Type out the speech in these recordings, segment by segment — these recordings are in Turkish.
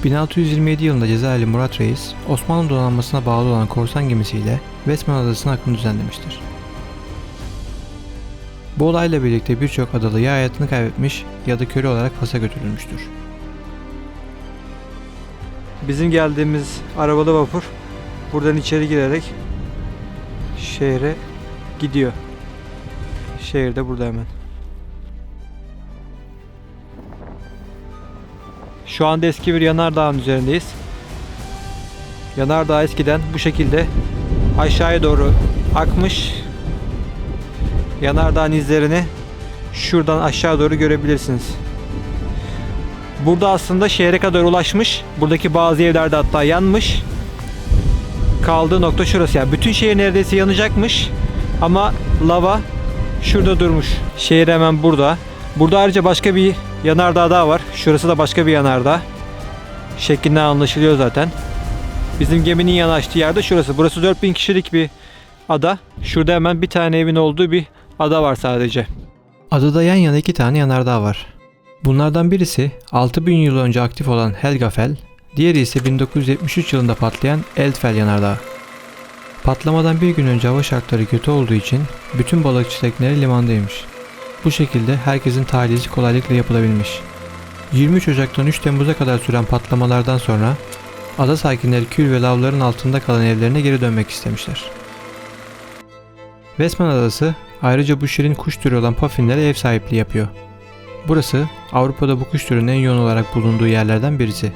1627 yılında Cezayirli Murat Reis, Osmanlı donanmasına bağlı olan korsan gemisiyle Westman Adası'na akın düzenlemiştir. Bu olayla birlikte birçok adalı ya hayatını kaybetmiş ya da köle olarak Fas'a götürülmüştür. Bizim geldiğimiz arabalı vapur buradan içeri girerek şehre gidiyor. Şehir de burada hemen. Şu anda eski bir yanardağın üzerindeyiz. Yanardağ eskiden bu şekilde aşağıya doğru akmış. Yanardağın izlerini şuradan aşağı doğru görebilirsiniz. Burada aslında şehre kadar ulaşmış. Buradaki bazı evlerde hatta yanmış. Kaldığı nokta şurası. Yani bütün şehir neredeyse yanacakmış. Ama lava şurada durmuş. Şehir hemen burada. Burada ayrıca başka bir yanardağ daha var. Şurası da başka bir yanardağ. Şeklinden anlaşılıyor zaten. Bizim geminin yanaştığı yerde şurası. Burası 4000 kişilik bir ada. Şurada hemen bir tane evin olduğu bir ada var sadece. Adada yan yana 2 tane yanardağ var. Bunlardan birisi 6000 yıl önce aktif olan Helgafell, diğeri ise 1973 yılında patlayan Eldfell yanardağı. Patlamadan bir gün önce hava şartları kötü olduğu için bütün balıkçı tekneleri limandaymış. Bu şekilde herkesin tahliyesi kolaylıkla yapılabilmiş. 23 Ocak'tan 3 Temmuz'a kadar süren patlamalardan sonra ada sakinleri kül ve lavların altında kalan evlerine geri dönmek istemişler. Westman Adası ayrıca bu şirin kuş türü olan puffinlere ev sahipliği yapıyor. Burası Avrupa'da bu kuş türünün en yoğun olarak bulunduğu yerlerden birisi.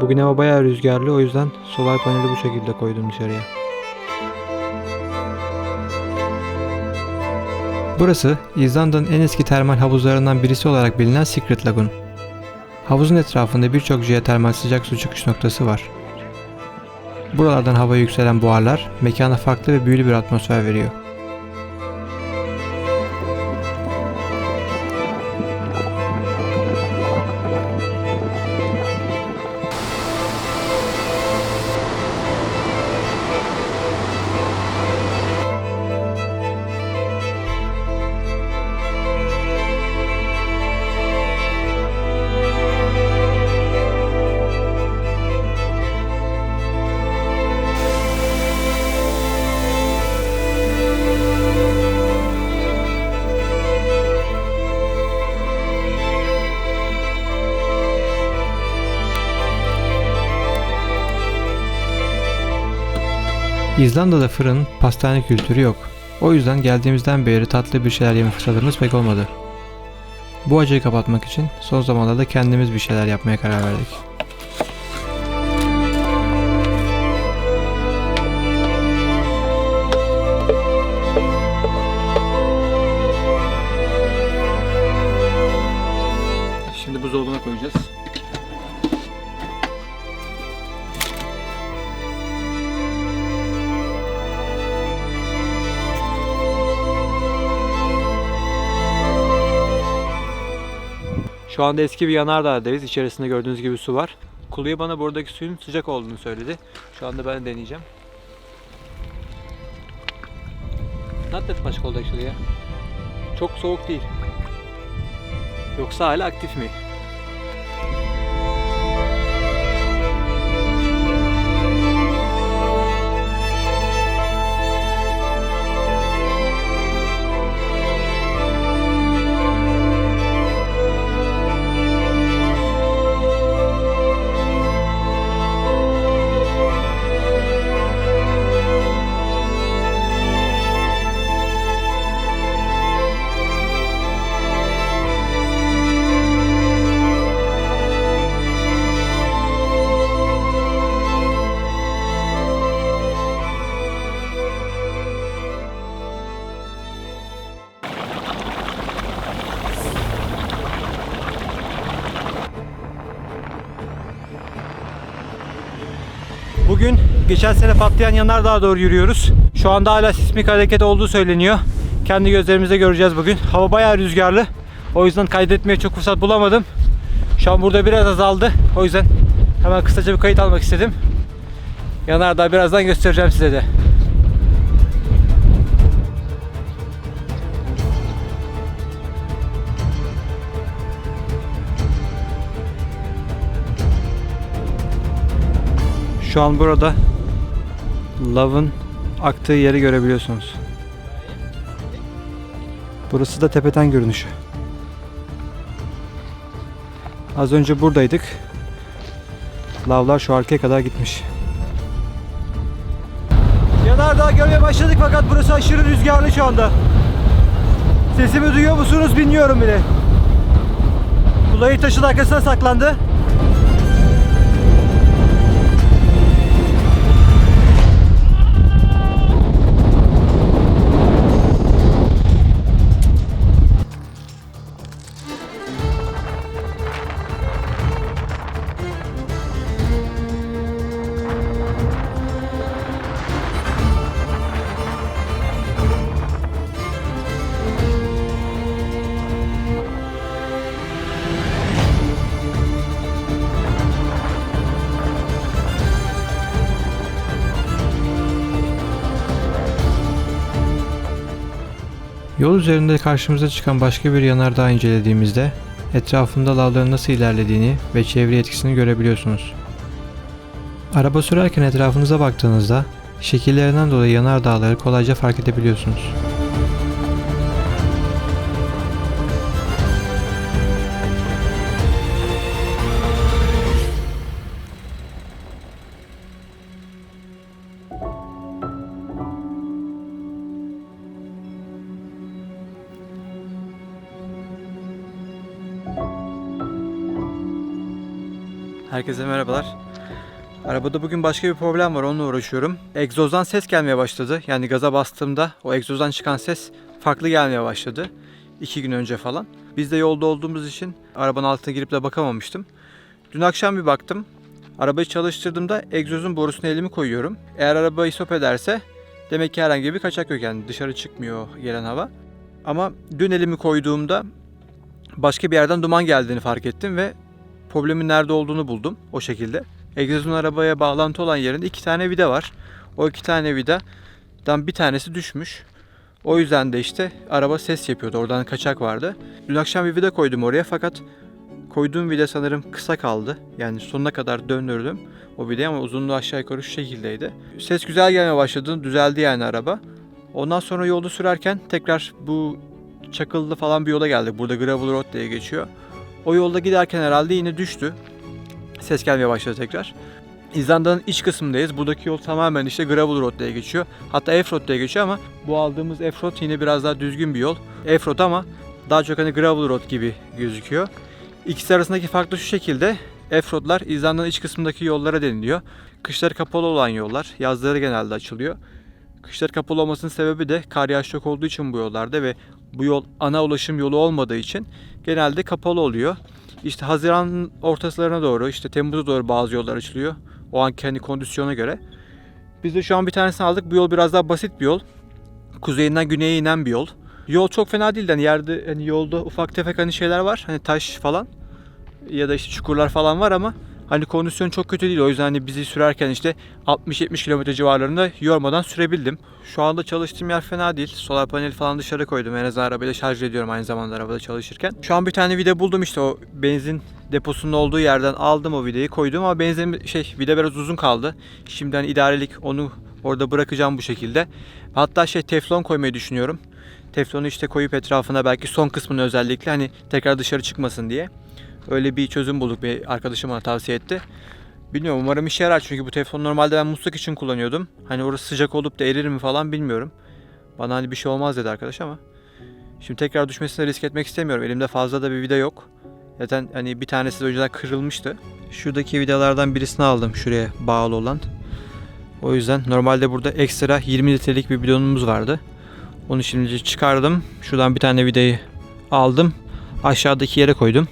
Bugün hava bayağı rüzgarlı, o yüzden solar paneli bu şekilde koydum dışarıya. Burası İzlanda'nın en eski termal havuzlarından birisi olarak bilinen Secret Lagoon. Havuzun etrafında birçok jeotermal sıcak su çıkış noktası var. Buralardan havaya yükselen buharlar mekana farklı ve büyülü bir atmosfer veriyor. İzlanda'da fırın, pastane kültürü yok. O yüzden geldiğimizden beri tatlı bir şeyler yeme fırsatımız pek olmadı. Bu acıyı kapatmak için son zamanlarda kendimiz bir şeyler yapmaya karar verdik. Şimdi buzdolabına koyacağız. Şu anda eski bir yanardağdayız. İçerisinde gördüğünüz gibi su var. Kuluya bana buradaki suyun sıcak olduğunu söyledi. Şu anda ben de deneyeceğim. Not that much cold actually ya. Çok soğuk değil. Yoksa hala aktif mi? Bugün geçen sene patlayan yanardağa doğru yürüyoruz. Şu anda hala sismik hareket olduğu söyleniyor. Kendi gözlerimizle göreceğiz bugün. Hava bayağı rüzgarlı. O yüzden kaydetmeye çok fırsat bulamadım. Şu an burada biraz azaldı. O yüzden hemen kısaca bir kayıt almak istedim. Yanardağ birazdan göstereceğim size de. Şu an burada lavın aktığı yeri görebiliyorsunuz. Burası da tepeden görünüşü. Az önce buradaydık. Lavlar şu arkaya kadar gitmiş. Yanardağ görmeye başladık fakat burası aşırı rüzgarlı şu anda. Sesimi duyuyor musunuz bilmiyorum bile. Kulayı taşın arkasına saklandı. Yol üzerinde karşımıza çıkan başka bir yanardağ incelediğimizde etrafında lavların nasıl ilerlediğini ve çevre etkisini görebiliyorsunuz. Araba sürerken etrafınıza baktığınızda şekillerinden dolayı yanardağları kolayca fark edebiliyorsunuz. Herkese merhabalar. Arabada bugün başka bir problem var, onunla uğraşıyorum. Egzozdan ses gelmeye başladı. Yani gaza bastığımda o egzozdan çıkan ses farklı gelmeye başladı. 2 gün önce falan. Biz de yolda olduğumuz için arabanın altına girip de bakamamıştım. Dün akşam bir baktım. Arabayı çalıştırdığımda egzozun borusuna elimi koyuyorum. Eğer arabayı stop ederse demek ki herhangi bir kaçak yok, yani dışarı çıkmıyor gelen hava. Ama dün elimi koyduğumda başka bir yerden duman geldiğini fark ettim ve problemin nerede olduğunu buldum o şekilde. Egzozun arabaya bağlantı olan yerinde 2 tane vida var. O 2 tane vidadan bir tanesi düşmüş. O yüzden de işte araba ses yapıyordu. Oradan kaçak vardı. Dün akşam bir vida koydum oraya fakat koyduğum vida sanırım kısa kaldı. Yani sonuna kadar döndürdüm o vidayı ama uzunluğu aşağı yukarı şu şekildeydi. Ses güzel gelmeye başladı. Düzeldi yani araba. Ondan sonra yolda sürerken tekrar bu çakıllı falan bir yola geldik. Burada Gravel Road diye geçiyor. O yolda giderken herhalde yine düştü. Ses gelmeye başladı tekrar. İzlanda'nın iç kısmındayız. Buradaki yol tamamen işte Gravel Road diye geçiyor. Hatta F-Road diye geçiyor ama bu aldığımız F-Road yine biraz daha düzgün bir yol. F-Road ama daha çok hani Gravel Road gibi gözüküyor. İkisi arasındaki fark da şu şekilde. F-Road'lar İzlanda'nın iç kısmındaki yollara deniliyor. Kışları kapalı olan yollar. Yazları genelde açılıyor. Kışları kapalı olmasının sebebi de kar yağış çok olduğu için bu yollarda ve bu yol ana ulaşım yolu olmadığı için genelde kapalı oluyor. İşte Haziran ortaslarına doğru, işte Temmuz'a doğru bazı yollar açılıyor. O anki hani kondisyona göre. Biz de şu an bir tanesini aldık. Bu yol biraz daha basit bir yol. Kuzeyinden güneye inen bir yol. Yol çok fena değil. Hani yerde hani yolda ufak tefek hani şeyler var. Hani taş falan ya da işte çukurlar falan var ama hani kondisyon çok kötü değil. O yüzden hani bizi sürerken işte 60-70 km civarlarında yormadan sürebildim. Şu anda çalıştığım yer fena değil. Solar paneli falan dışarı koydum. En azından arabayla şarj ediyorum aynı zamanda arabada çalışırken. Şu an bir tane vida buldum, işte o benzin deposunun olduğu yerden aldım o vidayı koydum ama vida biraz uzun kaldı. Şimdi hani idarelik onu orada bırakacağım bu şekilde. Hatta teflon koymayı düşünüyorum. Teflonu işte koyup etrafına belki son kısmını özellikle hani tekrar dışarı çıkmasın diye. Öyle bir çözüm bulduk, bir arkadaşım bana tavsiye etti. Bilmiyorum, umarım işe yarar çünkü bu teflon normalde ben musluk için kullanıyordum. Hani orası sıcak olup da erir mi falan bilmiyorum. Bana hani bir şey olmaz dedi arkadaş ama. Şimdi tekrar düşmesine risk etmek istemiyorum. Elimde fazla da bir vida yok. Zaten hani bir tanesi de önceden kırılmıştı. Şuradaki vidalardan birisini aldım, şuraya bağlı olan. O yüzden normalde burada ekstra 20 litrelik bir bidonumuz vardı. Onu şimdi çıkardım. Şuradan bir tane vidayı aldım. Aşağıdaki yere koydum.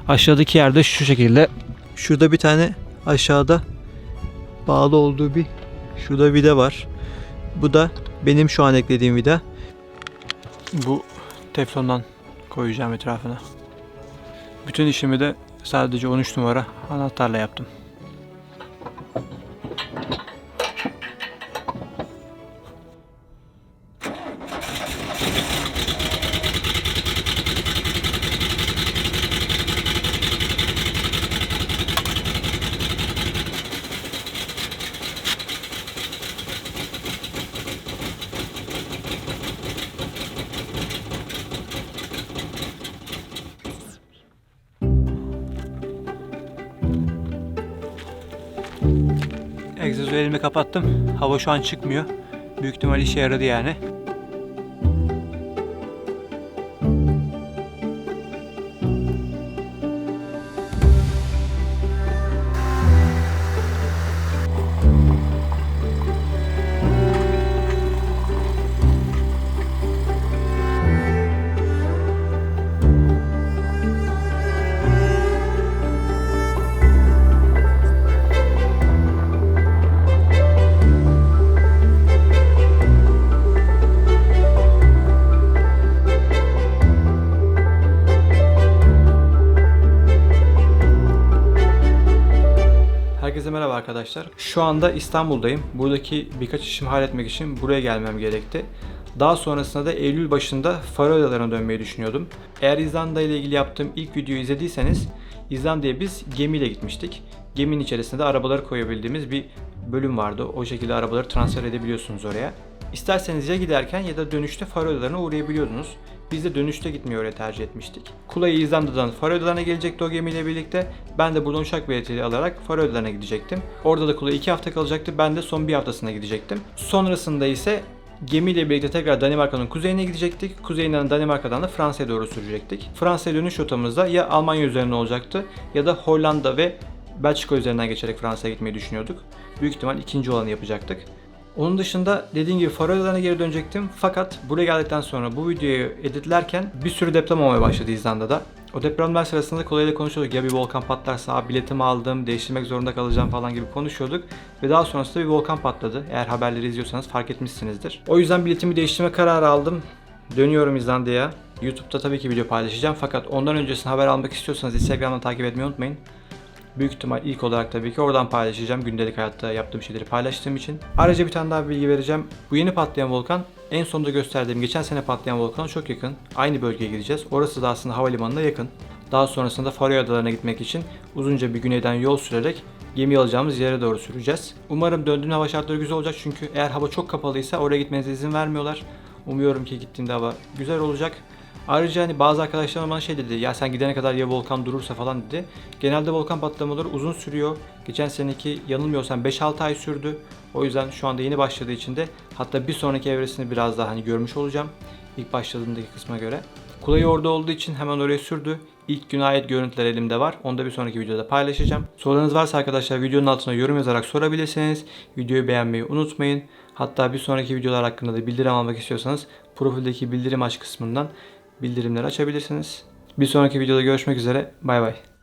Aşağıdaki yerde şu şekilde. Şurada bir tane aşağıda bağlı olduğu bir şurada vida var. Bu da benim şu an eklediğim vida. Bu teflondan koyacağım etrafına. Bütün işimi de sadece 13 numara anahtarla yaptım. Egzozu elimi kapattım. Hava şu an çıkmıyor. Büyük ihtimal işe yaradı yani. Herkese merhaba arkadaşlar. Şu anda İstanbul'dayım. Buradaki birkaç işimi halletmek için buraya gelmem gerekti. Daha sonrasında da Eylül başında Faroe Adaları'na dönmeyi düşünüyordum. Eğer İzlanda ile ilgili yaptığım ilk videoyu izlediyseniz İzlanda'ya biz gemiyle gitmiştik. Geminin içerisinde arabaları koyabildiğimiz bir bölüm vardı. O şekilde arabaları transfer edebiliyorsunuz oraya. İsterseniz ya giderken ya da dönüşte Faroe Adaları'na uğrayabiliyordunuz. Biz de dönüşte gitmeyi oraya tercih etmiştik. Kulayı İzlanda'dan Faroe Adaları'na gelecekti o gemiyle birlikte. Ben de buradan uçak bileti alarak Faroe Adaları'na gidecektim. Orada da Kulay 2 hafta kalacaktı. Ben de son bir haftasına gidecektim. Sonrasında ise gemiyle birlikte tekrar Danimarka'nın kuzeyine gidecektik. Kuzeyinden Danimarka'dan da Fransa'ya doğru sürecektik. Fransa'ya dönüş rotamızda ya Almanya üzerine olacaktı ya da Hollanda ve Belçika üzerinden geçerek Fransa'ya gitmeyi düşünüyorduk. Büyük ihtimal ikinci olanı yapacaktık. Onun dışında dediğim gibi Faroe Adaları'na geri dönecektim. Fakat buraya geldikten sonra bu videoyu editlerken bir sürü deprem olmaya başladı İzlanda'da. O depremler sırasında Kulay'la konuşuyorduk. Ya bir volkan patlarsa abi biletimi aldım, değiştirmek zorunda kalacağım falan gibi konuşuyorduk. Ve daha sonrasında bir volkan patladı. Eğer haberleri izliyorsanız fark etmişsinizdir. O yüzden biletimi değiştirme kararı aldım. Dönüyorum İzlanda'ya. YouTube'da tabii ki video paylaşacağım. Fakat ondan öncesinde haber almak istiyorsanız Instagram'dan takip etmeyi unutmayın. Büyük ihtimal ilk olarak tabii ki oradan paylaşacağım. Gündelik hayatta yaptığım şeyleri paylaştığım için. Ayrıca bir tane daha bilgi vereceğim. Bu yeni patlayan volkan en sonunda gösterdiğim geçen sene patlayan volkana çok yakın. Aynı bölgeye gideceğiz. Orası da aslında havalimanına yakın. Daha sonrasında Faroe Adaları'na gitmek için uzunca bir güneyden yol sürerek gemi alacağımız yere doğru süreceğiz. Umarım döndüğümde hava şartları güzel olacak çünkü eğer hava çok kapalıysa oraya gitmenize izin vermiyorlar. Umuyorum ki gittiğimde hava güzel olacak. Ayrıca hani bazı arkadaşlarım bana şey dedi, ya sen gidene kadar ya volkan durursa falan dedi. Genelde volkan patlamaları uzun sürüyor. Geçen seneki yanılmıyorsam 5-6 ay sürdü. O yüzden şu anda yeni başladığı için de hatta bir sonraki evresini biraz daha hani görmüş olacağım. İlk başladığımdaki kısma göre. Kulay orada olduğu için hemen oraya sürdü. İlk güne ait görüntüler elimde var. Onu da bir sonraki videoda paylaşacağım. Sorularınız varsa arkadaşlar videonun altına yorum yazarak sorabilirsiniz. Videoyu beğenmeyi unutmayın. Hatta bir sonraki videolar hakkında da bildirim almak istiyorsanız profildeki bildirim aç kısmından bildirimleri açabilirsiniz. Bir sonraki videoda görüşmek üzere. Bay bay.